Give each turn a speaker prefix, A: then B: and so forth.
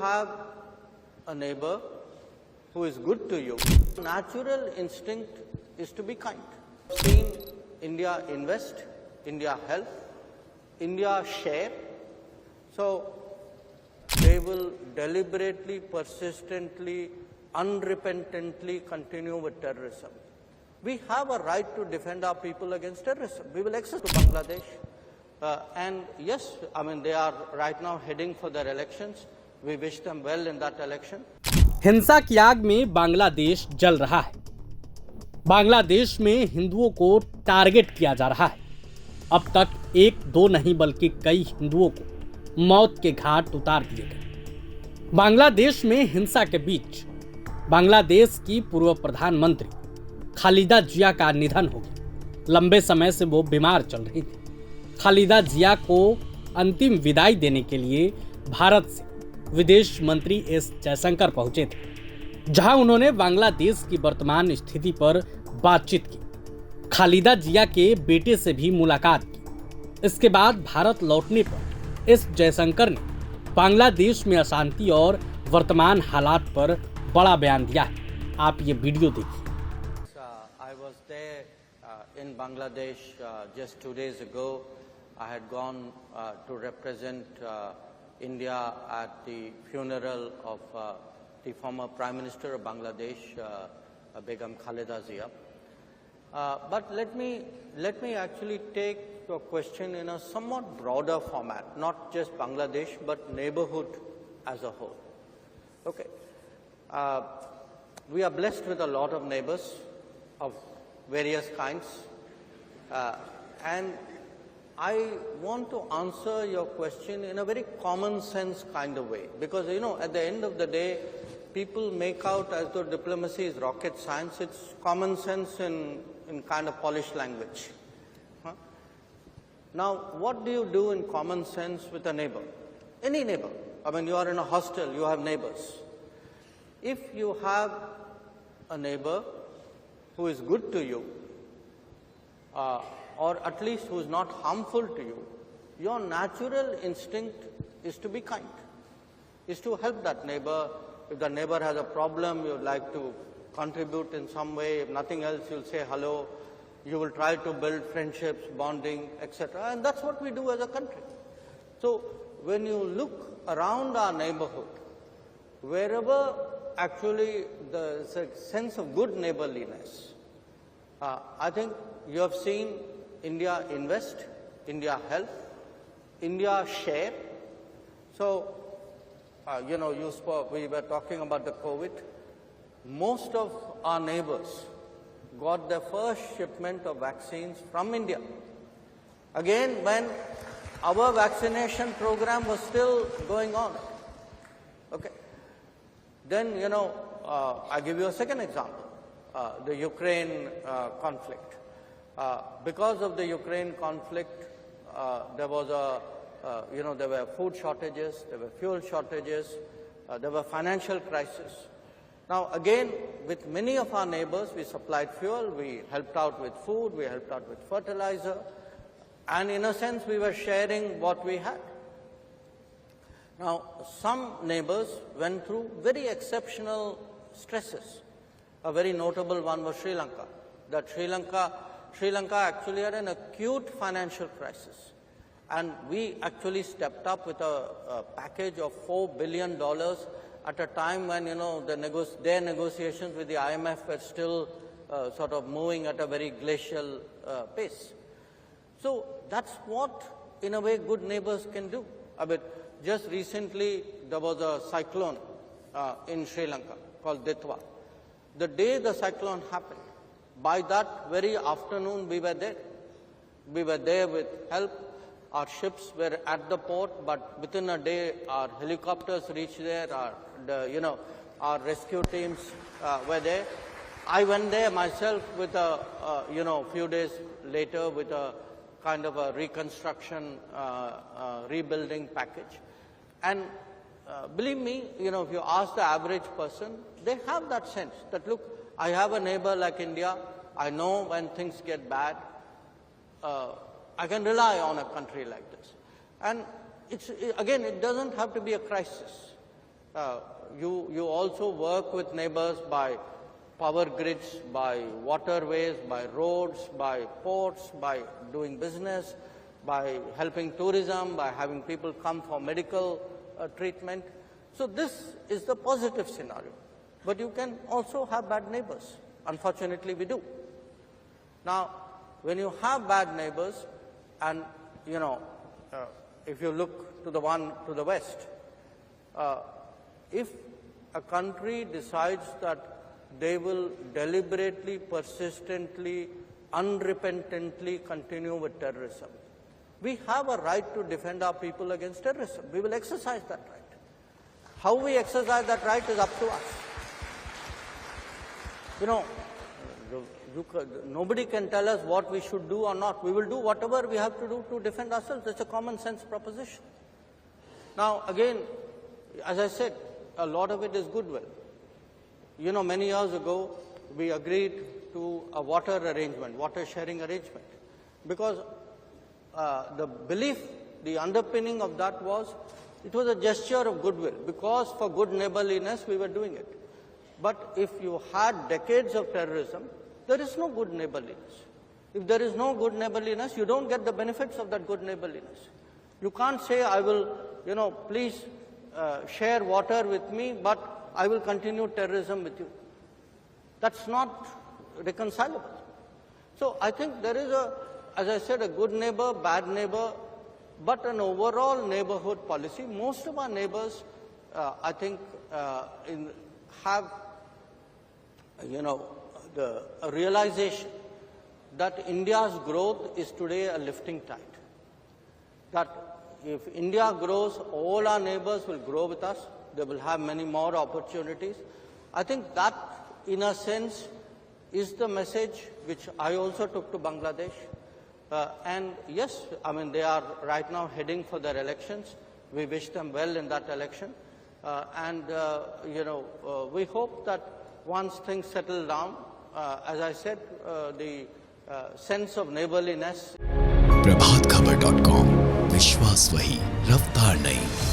A: have a neighbor who is good to you, natural instinct is to be kind. Seen India invest, India help, India share. So they will deliberately, persistently, unrepentantly continue with terrorism. We have a right to defend our people against terrorism. We will access to Bangladesh. And yes, I mean, they are right now heading for their elections. We wish them well in that election.
B: हिंसा की आग में बांग्लादेश जल रहा है। बांग्लादेश में हिंदुओं को टारगेट किया जा रहा है। अब तक एक दो नहीं बल्कि कई हिंदुओं को मौत के घाट उतार दिए गए। बांग्लादेश में हिंसा के बीच बांग्लादेश की पूर्व प्रधानमंत्री खालिदा जिया का निधन हो गया। लंबे समय से वो बीमार चल रही थी। खालिदा जिया को अंतिम विदाई देने के लिए भारत से विदेश मंत्री एस जयशंकर पहुंचे थे, जहां उन्होंने बांग्लादेश की वर्तमान स्थिति पर बातचीत की। खालिदा जिया के बेटे से भी मुलाकात की। इसके बाद भारत लौटने पर एस जयशंकर ने बांग्लादेश में अशांति और वर्तमान हालात पर बड़ा बयान दिया है। आप ये वीडियो देखिए।
A: I was there in Bangladesh just 2 days ago. I had gone to represent India at the funeral of the former Prime Minister of Bangladesh, Begum Khaleda Zia. But let me actually take your question in a somewhat broader format, not just Bangladesh, but neighborhood as a whole. Okay. We are blessed with a lot of neighbors of various kinds. And I want to answer your question in a very common sense kind of way. Because, you know, at the end of the day, people make out as though diplomacy is rocket science. It's common sense in kind of polished language. Huh? Now, what do you do in common sense with a neighbor? Any neighbor. I mean, you are in a hostel, you have neighbors. If you have a neighbor who is good to you, or at least who is not harmful to you, your natural instinct is to be kind, is to help that neighbor. If the neighbor has a problem, you would like to contribute in some way. If nothing else, you'll say hello. You will try to build friendships, bonding, etc. And that's what we do as a country. So when you look around our neighborhood, wherever actually there's a sense of good neighborliness, I think you have seen India invest, India help, India share. So, you know, we were talking about the COVID. Most of our neighbors got their first shipment of vaccines from India. Again, when our vaccination program was still going on. Okay. Then, you know, I give you a second example, the Ukraine conflict. Because of the Ukraine conflict, there was there were food shortages, there were fuel shortages, there were financial crisis. Now, again, with many of our neighbors, we supplied fuel, we helped out with food, we helped out with fertilizer, and in a sense, we were sharing what we had. Now, some neighbors went through very exceptional stresses. A very notable one was Sri Lanka. That Sri Lanka actually had an acute financial crisis. And we actually stepped up with a package of $4 billion at a time when, you know, their negotiations with the IMF were still sort of moving at a very glacial pace. So that's what, in a way, good neighbors can do. I mean, just recently, there was a cyclone in Sri Lanka called Ditwa. The day the cyclone happened, by that very afternoon, we were there. We were there with help. Our ships were at the port, but within a day, our helicopters reached there. Our rescue teams were there. I went there myself with a few days later with a kind of a reconstruction, rebuilding package. And believe me, you know, if you ask the average person, they have that sense that, look, I have a neighbor like India. I know when things get bad, I can rely on a country like this. And it doesn't have to be a crisis. You also work with neighbors by power grids, by waterways, by roads, by ports, by doing business, by helping tourism, by having people come for medical treatment. So this is the positive scenario. But you can also have bad neighbors. Unfortunately, we do. Now, when you have bad neighbors, and if you look to the one to the west, if a country decides that they will deliberately, persistently, unrepentantly continue with terrorism, we have a right to defend our people against terrorism. We will exercise that right. How we exercise that right is up to us. Nobody can tell us what we should do or not. We will do whatever we have to do to defend ourselves. It's a common sense proposition. Now, again, as I said, a lot of it is goodwill. Many years ago, we agreed to a water arrangement, water sharing arrangement, because the belief, the underpinning of that was, it was a gesture of goodwill, because for good neighborliness we were doing it. But if you had decades of terrorism, there is no good neighborliness. If there is no good neighborliness, you don't get the benefits of that good neighborliness. You can't say, I will, please share water with me, but I will continue terrorism with you. That's not reconcilable. So I think there is as I said, a good neighbor, bad neighbor, but an overall neighborhood policy. Most of our neighbors, I think, have, the realization that India's growth is today a lifting tide. That if India grows, all our neighbors will grow with us. They will have many more opportunities. I think that, in a sense, is the message which I also took to Bangladesh. And yes, they are right now heading for their elections. We wish them well in that election. We hope that once things settle down, as I said, the sense of neighborliness.
C: प्रभातखबर.com, विश्वास वही, रफ्तार नहीं।